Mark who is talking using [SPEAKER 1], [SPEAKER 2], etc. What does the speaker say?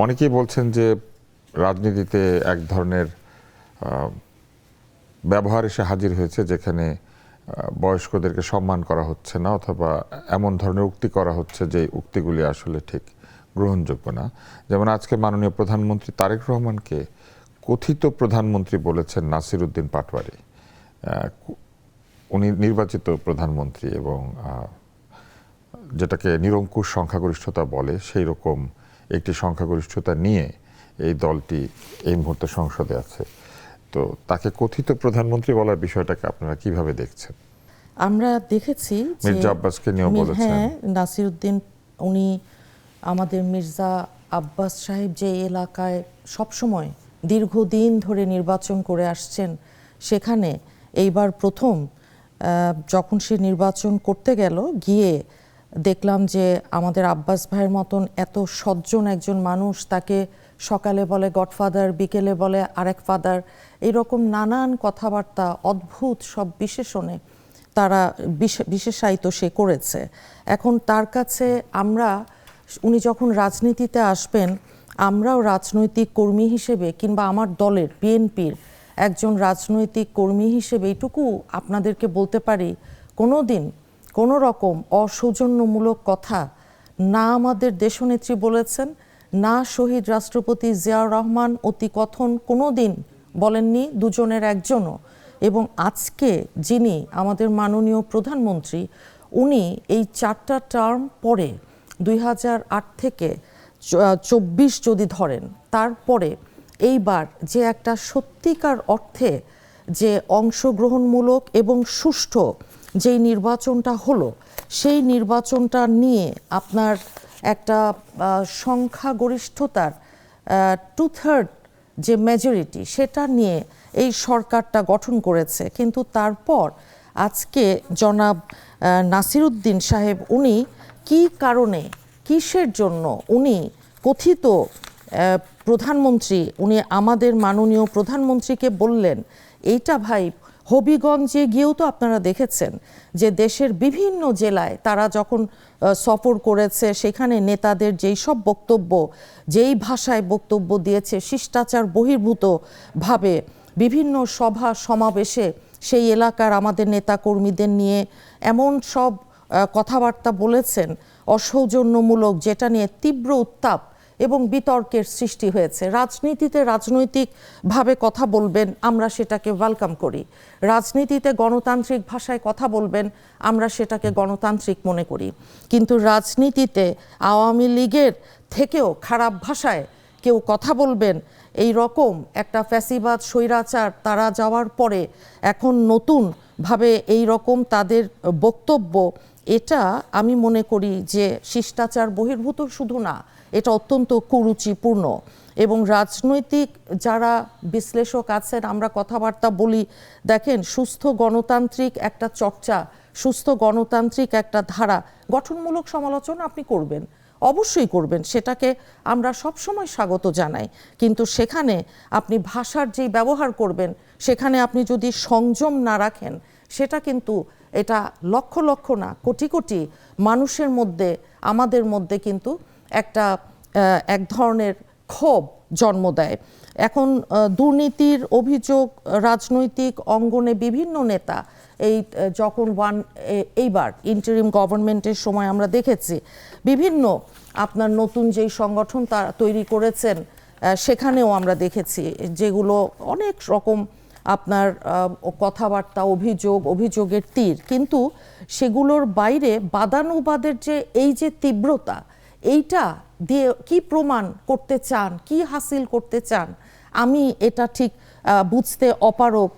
[SPEAKER 1] অনেকেই বলছেন যে রাজনীতিতে এক ধরনের ব্যবহার এসে হাজির হয়েছে, যেখানে বয়স্কদেরকে সম্মান করা হচ্ছে না, অথবা এমন ধরনের উক্তি করা হচ্ছে যে উক্তিগুলি আসলে ঠিক গ্রহণযোগ্য না। যেমন আজকে মাননীয় প্রধানমন্ত্রী তারেক রহমানকে কথিত প্রধানমন্ত্রী বলেছেন নাসির উদ্দিন পাটোয়ারি। উনি নির্বাচিত প্রধানমন্ত্রী এবং যেটাকে নিরঙ্কুশ সংখ্যাগরিষ্ঠতা বলে, সেই রকম একটি সংখ্যাগরিষ্ঠতা নিয়ে এই দলটি এই মুহূর্তে সংসদে আছে। তো তাকে কথিত প্রধানমন্ত্রী বলার বিষয়টাকে আপনারা কিভাবে দেখছেন?
[SPEAKER 2] আমরা দেখেছি
[SPEAKER 1] মির্জা আব্বাসকে নিয়েও বলেছেন।
[SPEAKER 2] হ্যাঁ, নাসির উদ্দিন উনি আমাদের মির্জা আব্বাস সাহেব যে এলাকায় সবসময় দীর্ঘদিন ধরে নির্বাচন করে আসছেন, সেখানে এইবার প্রথম যখন সে নির্বাচন করতে গেল, গিয়ে দেখলাম যে আমাদের আব্বাস ভাইয়ের মতন এত সজ্জন একজন মানুষ, তাকে সকালে বলে গডফাদার, বিকেলে বলে আরেক ফাদার, এইরকম নানান কথাবার্তা, অদ্ভুত সব বিশেষণে তারা বিশেষায়িত সে করেছে। এখন তার কাছে উনি যখন রাজনীতিতে আসবেন, আমরাও রাজনৈতিক কর্মী হিসেবে কিংবা আমার দলের বিএনপির একজন রাজনৈতিক কর্মী হিসেবে এইটুকু আপনাদেরকে বলতে পারি, কোনো দিন কোনো রকম অসৌজন্যমূলক কথা না আমাদের দেশনেত্রী বলেছেন, না শহীদ রাষ্ট্রপতি জিয়াউর রহমান অতি কথন কোনো দিন বলেননি, দুজনের একজনও। এবং আজকে যিনি আমাদের মাননীয় প্রধানমন্ত্রী, উনি এই 4টা টার্ম পরে 2008 থেকে 24 যদি ধরেন, তারপরে এইবার যে একটা সত্যিকার অর্থে যে অংশগ্রহণমূলক এবং সুষ্ঠু যেই নির্বাচনটা হলো, সেই নির্বাচনটা নিয়ে আপনার একটা সংখ্যাগরিষ্ঠতার 2/3 যে মেজরিটি, সেটা নিয়ে এই সরকারটা গঠন করেছে। কিন্তু তারপর আজকে জনাব নাসির উদ্দিন সাহেব উনি কি কারণে, কিসের জন্য উনি কথিত প্রধানমন্ত্রী, উনি আমাদের মাননীয় প্রধানমন্ত্রীকে বললেন, এইটা ভাই হবিগঞ্জে গিয়েও তো আপনারা দেখেছেন যে দেশের বিভিন্ন জেলায় তারা যখন সফর করেছে, সেখানে নেতাদের যেই সব বক্তব্য, যেই ভাষায় বক্তব্য দিয়েছে, শিষ্টাচার বহির্ভূতভাবে বিভিন্ন সভা সমাবেশে সেই এলাকার আমাদের নেতাকর্মীদের নিয়ে এমন সব কথাবার্তা বলেছেন অসৌজন্যমূলক, যেটা নিয়ে তীব্র উত্তাপ এবং বিতর্কের সৃষ্টি হয়েছে। রাজনীতিতে রাজনৈতিকভাবে কথা বলবেন, আমরা সেটাকে ওয়েলকাম করি। রাজনীতিতে গণতান্ত্রিক ভাষায় কথা বলবেন, আমরা সেটাকে গণতান্ত্রিক মনে করি। কিন্তু রাজনীতিতে আওয়ামী লীগের থেকেও খারাপ ভাষায় কেউ কথা বলবেন, এই রকম একটা ফ্যাসিবাদ স্বৈরাচার তারা যাওয়ার পরে এখন নতুনভাবে এই রকম তাদের বক্তব্য, এটা আমি মনে করি যে শিষ্টাচার বহির্ভূত শুধু না, এটা অত্যন্ত কুরুচিপূর্ণ। এবং রাজনৈতিক যারা বিশ্লেষক আছেন, আমরা কথাবার্তা বলি, দেখেন সুস্থ গণতান্ত্রিক একটা চর্চা, সুস্থ গণতান্ত্রিক একটা ধারা, গঠনমূলক সমালোচনা আপনি করবেন, অবশ্যই করবেন, সেটাকে আমরা সবসময় স্বাগত জানাই। কিন্তু সেখানে আপনি ভাষার যেই ব্যবহার করবেন, সেখানে আপনি যদি সংযম না রাখেন, সেটা কিন্তু এটা লক্ষ লক্ষ না কোটি কোটি মানুষের মধ্যে, আমাদের মধ্যে কিন্তু এক ধরনের ক্ষোভ জন্ম দেয়। এখন দুর্নীতির অভিযোগ রাজনৈতিক অঙ্গনে বিভিন্ন নেতা এইবার ইন্টারিম গভর্নমেন্টের সময় আমরা দেখেছি বিভিন্ন আপনার নতুন যেই সংগঠন তারা তৈরি করেছেন, সেখানেও আমরা দেখেছি যেগুলো অনেক রকম আপনার কথাবার্তা, অভিযোগের তীর, কিন্তু সেগুলোর বাইরে বাদানুবাদের যে তীব্রতা, এইটা দিয়ে কি প্রমাণ করতে চান, কি হাসিল করতে চান, আমি এটা ঠিক বুঝতে অপারগ।